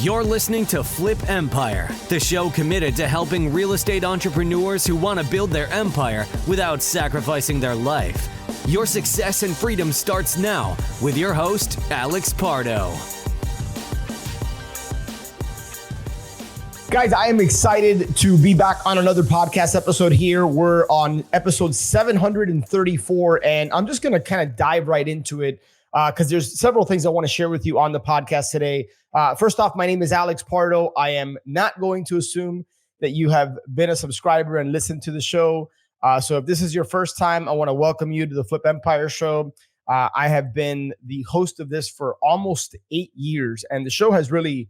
You're listening to Flip Empire, the show committed to helping real estate entrepreneurs who want to build their empire without sacrificing their life. Your success and freedom starts now with your host, Alex Pardo. Guys, I am excited to be back on another podcast episode here. We're on episode 734, and I'm just going to kind of dive right into it because there's several things I want to share with you on the podcast today. First off, my name is Alex Pardo. I am not going to assume that you have been a subscriber and listened to the show. So if this is your first time, I want to welcome you to the Flip Empire show. I have been the host of this for almost 8 years, and the show has really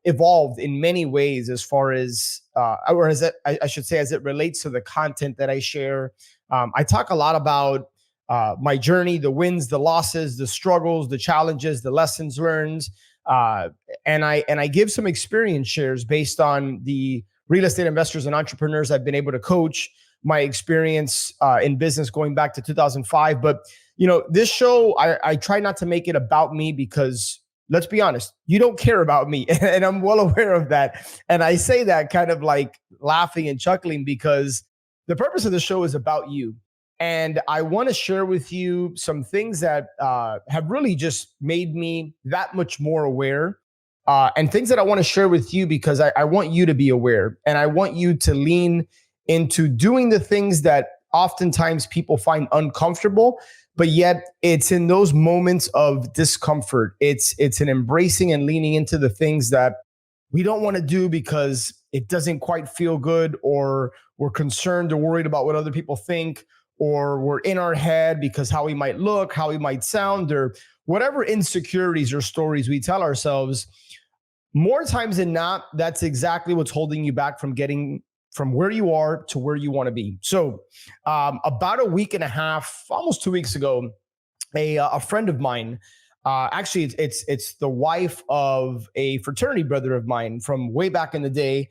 evolved in many ways as far as, I should say, as it relates to the content that I share. I talk a lot about my journey, the wins, the losses, the struggles, the challenges, the lessons learned. And I give some experience shares based on the real estate investors and entrepreneurs I've been able to coach, my experience in business going back to 2005. But, you know, this show, I try not to make it about me because, let's be honest, you don't care about me. And I'm well aware of that. And I say that kind of like laughing and chuckling because the purpose of the show is about you. And I want to share with you some things that have really just made me that much more aware, and things that I want to share with you because I want you to be aware, and I want you to lean into doing the things that oftentimes people find uncomfortable, but yet it's in those moments of discomfort. It's an embracing and leaning into the things that we don't want to do because it doesn't quite feel good, or we're concerned or worried about what other people think, or we're in our head because how we might look, how we might sound, or whatever insecurities or stories we tell ourselves. More times than not, that's exactly what's holding you back from getting from where you are to where you want to be. So about a week and a half, almost 2 weeks ago, a friend of mine, actually it's the wife of a fraternity brother of mine from way back in the day,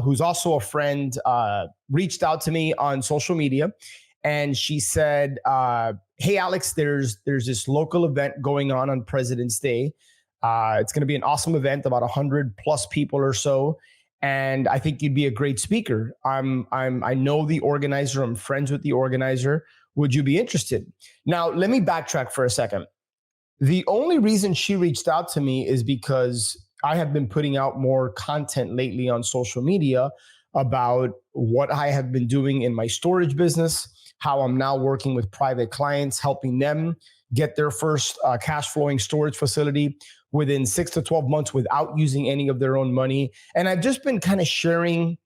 who's also a friend, reached out to me on social media. And she said, hey, Alex, there's this local event going on President's Day. It's going to be an awesome event, about 100 plus people or so. And I think you'd be a great speaker. I know the organizer. I'm friends with the organizer. Would you be interested? Now, let me backtrack for a second. The only reason she reached out to me is because I have been putting out more content lately on social media about what I have been doing in my storage business, how I'm now working with private clients, helping them get their first cash flowing storage facility within 6 to 12 months without using any of their own money. And I've just been kind of sharing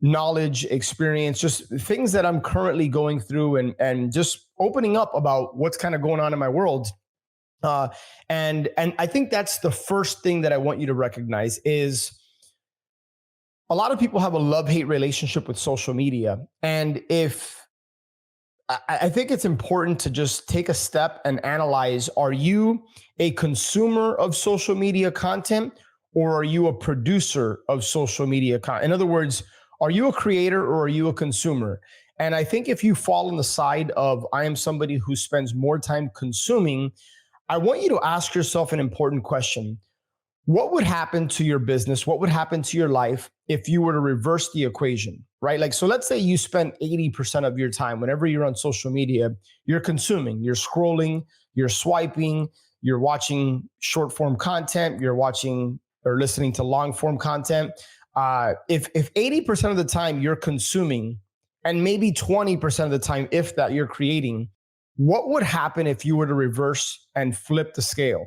knowledge, experience, just things that I'm currently going through, and just opening up about what's kind of going on in my world. And I think that's the first thing that I want you to recognize is a lot of people have a love-hate relationship with social media. And I think it's important to just take a step and analyze, are you a consumer of social media content, or are you a producer of social media content? In other words, are you a creator or are you a consumer? And I think if you fall on the side of, I am somebody who spends more time consuming, I want you to ask yourself an important question. What would happen to your business? What would happen to your life if you were to reverse the equation, right? Like, so let's say you spend 80% of your time, whenever you're on social media, you're consuming, you're scrolling, you're swiping, you're watching short form content, you're watching or listening to long form content. If 80% of the time you're consuming, and maybe 20% of the time, if that, you're creating, what would happen if you were to reverse and flip the scale?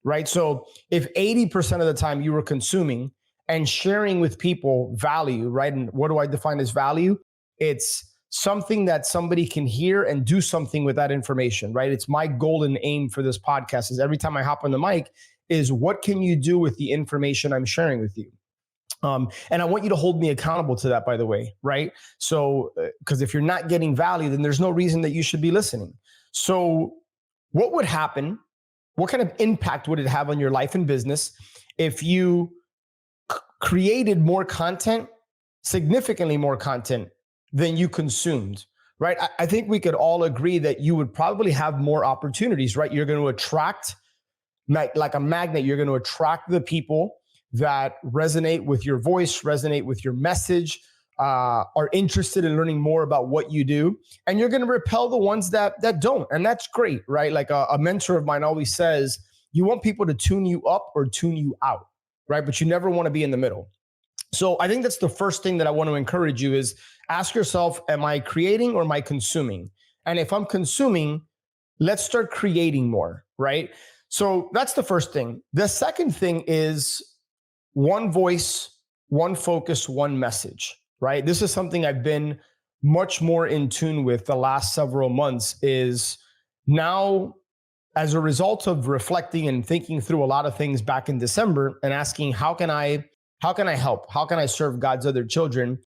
Right? So if 80% of the time you were consuming and sharing with people value, right? And what do I define as value? It's something that somebody can hear and do something with that information, right? It's my golden aim for this podcast is every time I hop on the mic is what can you do with the information I'm sharing with you? And I want you to hold me accountable to that, by the way, right? So, because if you're not getting value, then there's no reason that you should be listening. So what would happen? What kind of impact would it have on your life and business if you created more content, significantly more content than you consumed, right? I think we could all agree that you would probably have more opportunities, right? You're going to attract, like a magnet, you're going to attract the people that resonate with your voice, resonate with your message, are interested in learning more about what you do, and you're going to repel the ones that don't, and that's great, right? Like a mentor of mine always says, you want people to tune you up or tune you out, right? But you never want to be in the middle. So I think that's the first thing that I want to encourage you is ask yourself, am I creating or am I consuming? And if I'm consuming, let's start creating more, right? So that's the first thing. The second thing is one voice, one focus, one message, right? This is something I've been much more in tune with the last several months is now, as a result of reflecting and thinking through a lot of things back in December and asking, how can I help? How can I serve God's other children?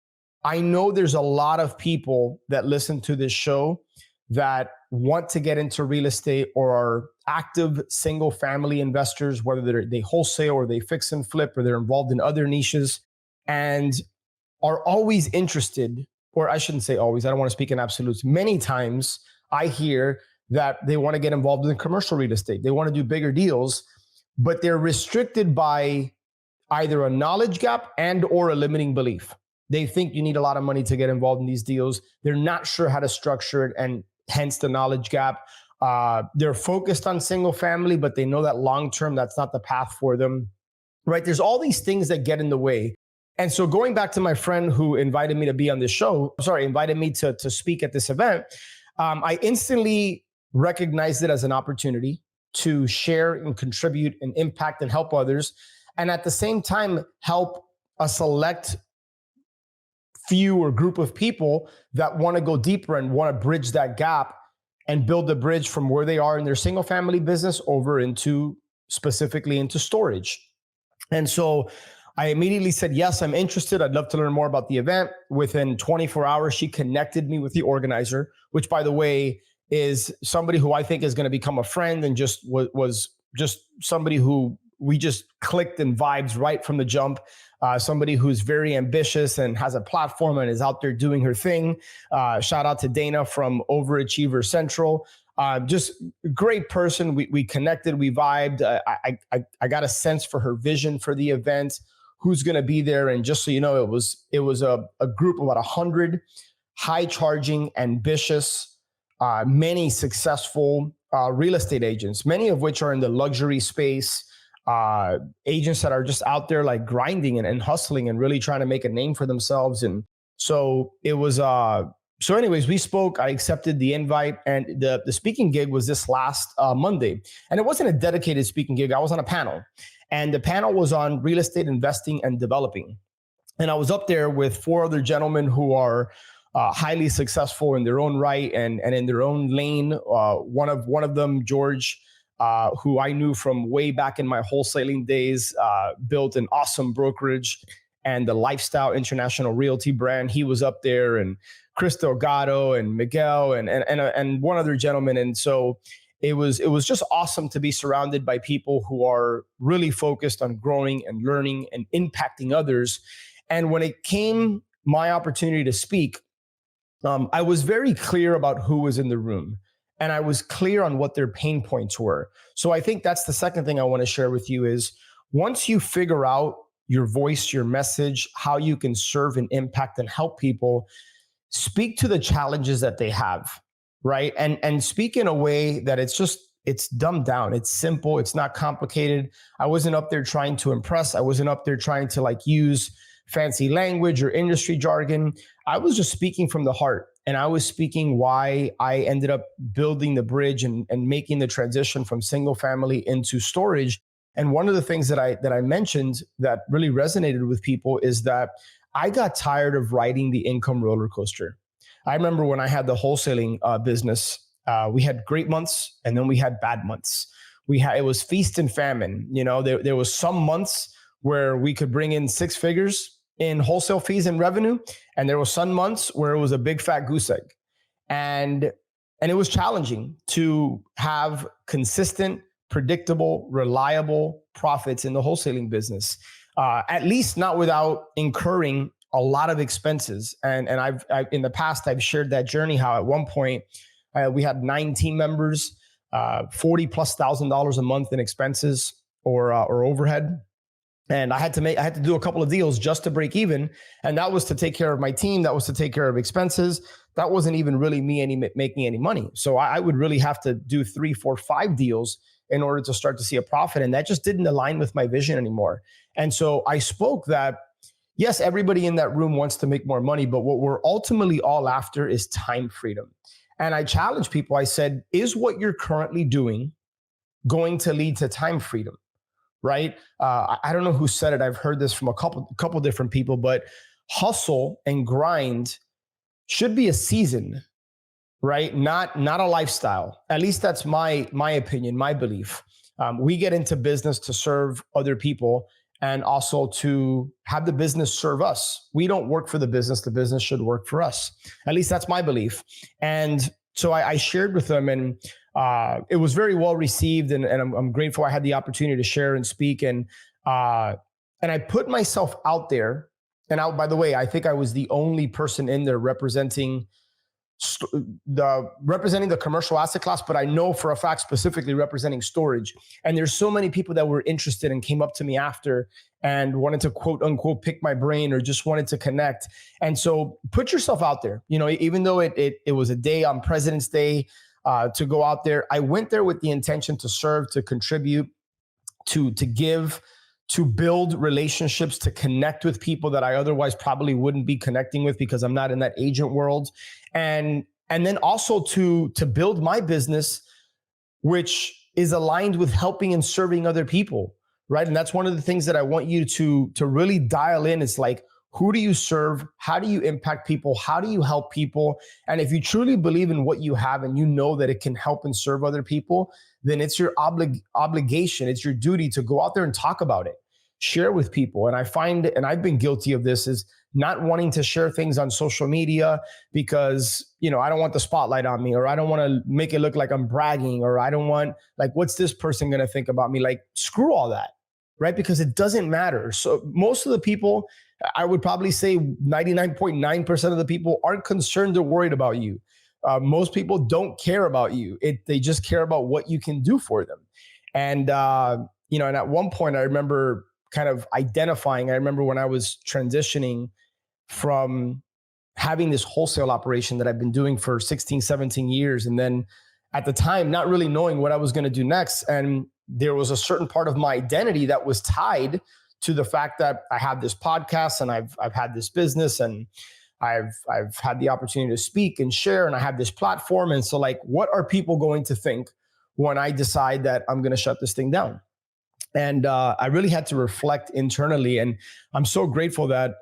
I know there's a lot of people that listen to this show that want to get into real estate or are active single family investors, whether they wholesale or they fix and flip or they're involved in other niches and are always interested, or I shouldn't say always, I don't want to speak in absolutes. Many times I hear that they want to get involved in commercial real estate. They want to do bigger deals, but they're restricted by either a knowledge gap and or a limiting belief. They think you need a lot of money to get involved in these deals. They're not sure how to structure it, and hence the knowledge gap. They're focused on single family, but they know that long-term, that's not the path for them, right? There's all these things that get in the way. And so going back to my friend who invited me to be on this show, invited me to speak at this event, I instantly recognized it as an opportunity to share and contribute and impact and help others. And at the same time, help a select few or group of people that want to go deeper and want to bridge that gap and build the bridge from where they are in their single family business over into specifically into storage. And so I immediately said, yes, I'm interested. I'd love to learn more about the event. Within 24 hours, she connected me with the organizer, which, by the way, is somebody who I think is going to become a friend and just was just somebody who we just clicked and vibes right from the jump. Somebody who's very ambitious and has a platform and is out there doing her thing. Shout out to Dana from Overachiever Central. Just great person. We connected, we vibed. I got a sense for her vision for the event, who's going to be there. And just so you know, it was a group of about 100 high charging, ambitious, many successful real estate agents, many of which are in the luxury space. Agents that are just out there like grinding and hustling and really trying to make a name for themselves. And so it was, so anyways, we spoke, I accepted the invite, and the speaking gig was this last Monday. And it wasn't a dedicated speaking gig. I was on a panel, and the panel was on real estate investing and developing. And I was up there with 4 other gentlemen who are highly successful in their own right and in their own lane. One of them, George, who I knew from way back in my wholesaling days, built an awesome brokerage and the Lifestyle International Realty brand. He was up there, and Chris Delgado and Miguel and one other gentleman. And so it was just awesome to be surrounded by people who are really focused on growing and learning and impacting others. And when it came my opportunity to speak, I was very clear about who was in the room. And I was clear on what their pain points were. So I think that's the second thing I want to share with you is once you figure out your voice, your message, how you can serve and impact and help people, speak to the challenges that they have, right? And speak in a way that it's dumbed down. It's simple. It's not complicated. I wasn't up there trying to impress. I wasn't up there trying to like use fancy language or industry jargon. I was just speaking from the heart. And I was speaking why I ended up building the bridge and making the transition from single family into storage. And one of the things that I mentioned that really resonated with people is that I got tired of riding the income roller coaster. I remember when I had the wholesaling business, we had great months and then we had bad months. It was feast and famine. You know, there was some months where we could bring in 6 figures in wholesale fees and revenue. And there were some months where it was a big fat goose egg. And it was challenging to have consistent, predictable, reliable profits in the wholesaling business, at least not without incurring a lot of expenses. And I've in the past, I've shared that journey, how at one point we had 9 team members, $40,000+ a month in expenses or overhead. And I had to do a couple of deals just to break even. And that was to take care of my team. That was to take care of expenses. That wasn't even really me making any money. So I would really have to do 3, 4, 5 deals in order to start to see a profit. And that just didn't align with my vision anymore. And so I spoke that, yes, everybody in that room wants to make more money, but what we're ultimately all after is time freedom. And I challenged people. I said, is what you're currently doing going to lead to time freedom? Right? I don't know who said it. I've heard this from a couple different people, but hustle and grind should be a season, right? Not a lifestyle. At least that's my opinion, my belief. We get into business to serve other people and also to have the business serve us. We don't work for the business should work for us. At least that's my belief. And so I shared with them, and it was very well received, and I'm grateful I had the opportunity to share and speak. And I put myself out there. And by the way, I think I was the only person in there representing the commercial asset class, but I know for a fact specifically representing storage. And there's so many people that were interested and came up to me after and wanted to quote unquote pick my brain or just wanted to connect. And so put yourself out there. You know, even though it was a day on President's Day to go out there, I went there with the intention to serve, to contribute, to give, to build relationships, to connect with people that I otherwise probably wouldn't be connecting with because I'm not in that agent world. And then also to build my business, which is aligned with helping and serving other people, right? And that's one of the things that I want you to really dial in. It's like, who do you serve? How do you impact people? How do you help people? And if you truly believe in what you have and you know that it can help and serve other people, then it's your obligation, it's your duty to go out there and talk about it, share with people. And I find, and I've been guilty of this, is not wanting to share things on social media because, you know, I don't want the spotlight on me, or I don't want to make it look like I'm bragging, or I don't want, like, what's this person going to think about me? Like, screw all that, right? Because it doesn't matter. So most of the people, I would probably say 99.9% of the people aren't concerned or worried about you. Most people don't care about you. They just care about what you can do for them. And, you know, and at one point I remember kind of identifying, I remember when I was transitioning from having this wholesale operation that I've been doing for 16, 17 years. And then at the time, not really knowing what I was going to do next. And there was a certain part of my identity that was tied to the fact that I have this podcast and I've had this business and I've had the opportunity to speak and share, and I have this platform. And so, like, what are people going to think when I decide that I'm going to shut this thing down? And I really had to reflect internally. And I'm so grateful that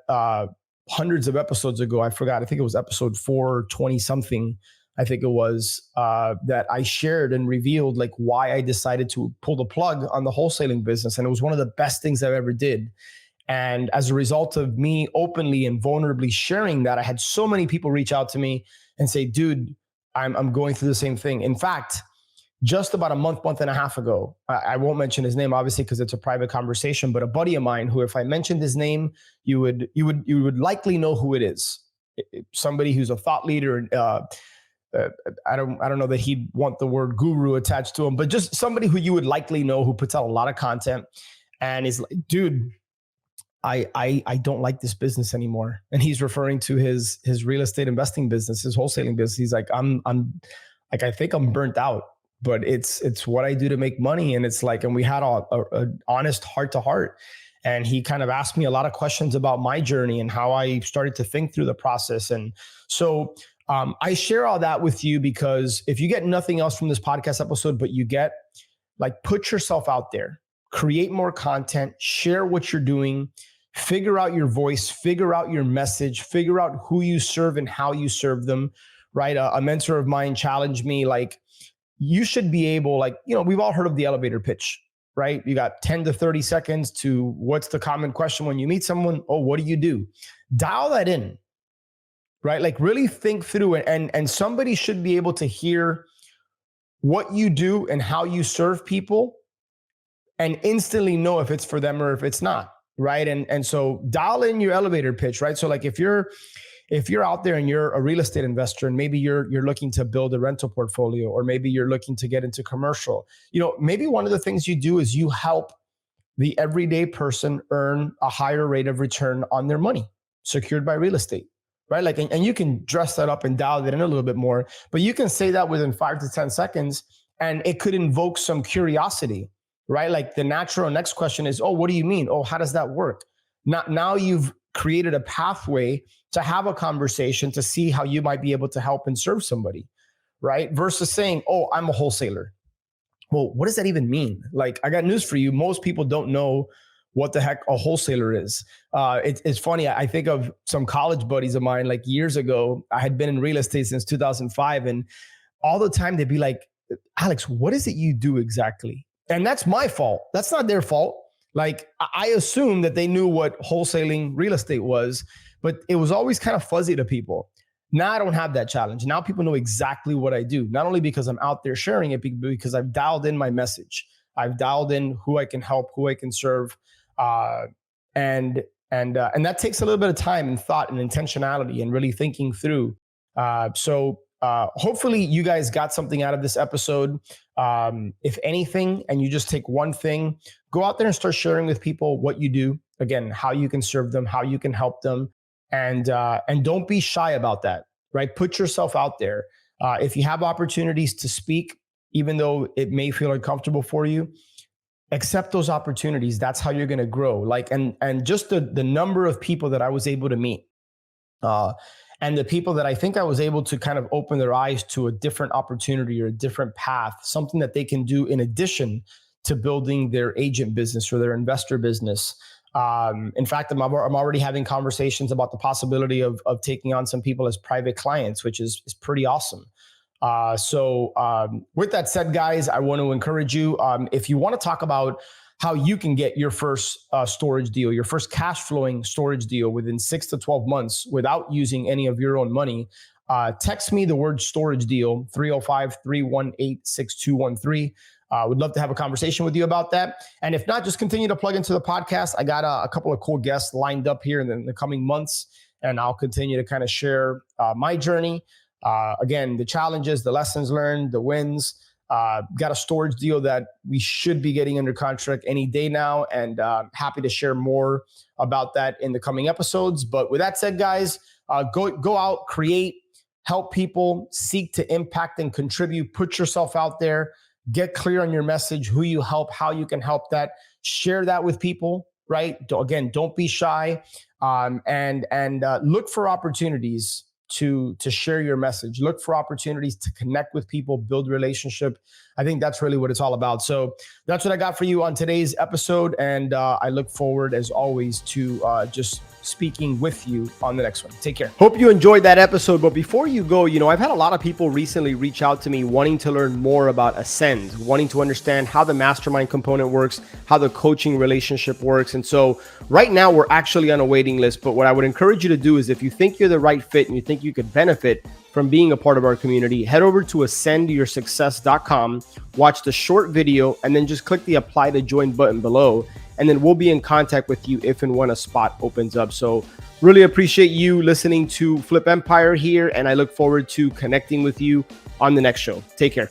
hundreds of episodes ago, I think it was episode 420 something, I think it was, that I shared and revealed like why I decided to pull the plug on the wholesaling business. And it was one of the best things I've ever did. And as a result of me openly and vulnerably sharing that, I had so many people reach out to me and say, dude, I'm going through the same thing. In fact, just about a month and a half ago, I won't mention his name, obviously, because it's a private conversation, but a buddy of mine who, if I mentioned his name, you would likely know who it is. Somebody who's a thought leader. I don't know that he'd want the word guru attached to him, but just somebody who you would likely know, who puts out a lot of content, and is like, dude, I don't like this business anymore. And he's referring to his real estate investing business, his wholesaling business. He's like, I'm like, I think I'm burnt out, but it's what I do to make money. And it's like, and we had a honest heart to heart. And he kind of asked me a lot of questions about my journey and how I started to think through the process. And so I share all that with you because if you get nothing else from this podcast episode, but you get, like, put yourself out there, create more content, share what you're doing, figure out your voice, figure out your message, figure out who you serve and how you serve them, right? A mentor of mine challenged me, like, you should be able, like, you know, we've all heard of the elevator pitch, right? You got 10 to 30 seconds to what's the common question when you meet someone? Oh, what do you do? Dial that in, right? Like, really think through it. And somebody should be able to hear what you do and how you serve people and instantly know if it's for them or if it's not, right? And so dial in your elevator pitch, right? So like, if you're out there and you're a real estate investor and maybe you're looking to build a rental portfolio, or maybe you're looking to get into commercial, you know, maybe one of the things you do is you help the everyday person earn a higher rate of return on their money secured by real estate, right? Like, and you can dress that up and dial it in a little bit more, but you can say that within 5 to 10 seconds, and it could invoke some curiosity, right? Like the natural next question is, oh, what do you mean? Oh, how does that work? Now you've created a pathway to have a conversation to see how you might be able to help and serve somebody, right? Versus saying, oh, I'm a wholesaler. Well, what does that even mean? Like, I got news for you. Most people don't know what the heck a wholesaler is. It's funny. I think of some college buddies of mine, like years ago. I had been in real estate since 2005. And all the time they'd be like, Alex, what is it you do exactly? And that's my fault. That's not their fault. Like, I assumed that they knew what wholesaling real estate was, but it was always kind of fuzzy to people. Now I don't have that challenge. Now people know exactly what I do, not only because I'm out there sharing it, but because I've dialed in my message. I've dialed in who I can help, who I can serve, and that takes a little bit of time and thought and intentionality and really thinking through. So hopefully you guys got something out of this episode. If anything, and you just take one thing, go out there and start sharing with people what you do. Again, how you can serve them, how you can help them. And don't be shy about that, right? Put yourself out there. If you have opportunities to speak, even though it may feel uncomfortable for you, accept those opportunities. That's how you're going to grow. Like, and just the number of people that I was able to meet, and the people that I think I was able to kind of open their eyes to a different opportunity or a different path, something that they can do in addition to building their agent business or their investor business. In fact, I'm already having conversations about the possibility of taking on some people as private clients, which is pretty awesome. So with that said, guys, I want to encourage you, if you want to talk about how you can get your first storage deal, your first cash flowing storage deal within 6 to 12 months without using any of your own money, text me the word storage deal, 305-318-6213. Would love to have a conversation with you about that. And if not, just continue to plug into the podcast. I got a couple of cool guests lined up here in the coming months, and I'll continue to kind of share my journey. Again, the challenges, the lessons learned, the wins. Got a storage deal that we should be getting under contract any day now, and happy to share more about that in the coming episodes. But with that said, guys, go out, create, help people, seek to impact and contribute, put yourself out there. Get clear on your message, who you help, how you can help that. Share that with people, right? Again, don't be shy, and look for opportunities to share your message. Look for opportunities to connect with people, build relationship. I think that's really what it's all about. So that's what I got for you on today's episode, and I look forward, as always, to just speaking with you on the next one. Take care. Hope you enjoyed that episode. But before you go, I've had a lot of people recently reach out to me wanting to learn more about Ascend, wanting to understand how the mastermind component works, how the coaching relationship works. And so right now we're actually on a waiting list. But what I would encourage you to do is, if you think you're the right fit and you think you could benefit from being a part of our community, head over to ascendyoursuccess.com, watch the short video, and then just click the apply to join button below. And then we'll be in contact with you if and when a spot opens up. So really appreciate you listening to Flip Empire here, and I look forward to connecting with you on the next show. Take care.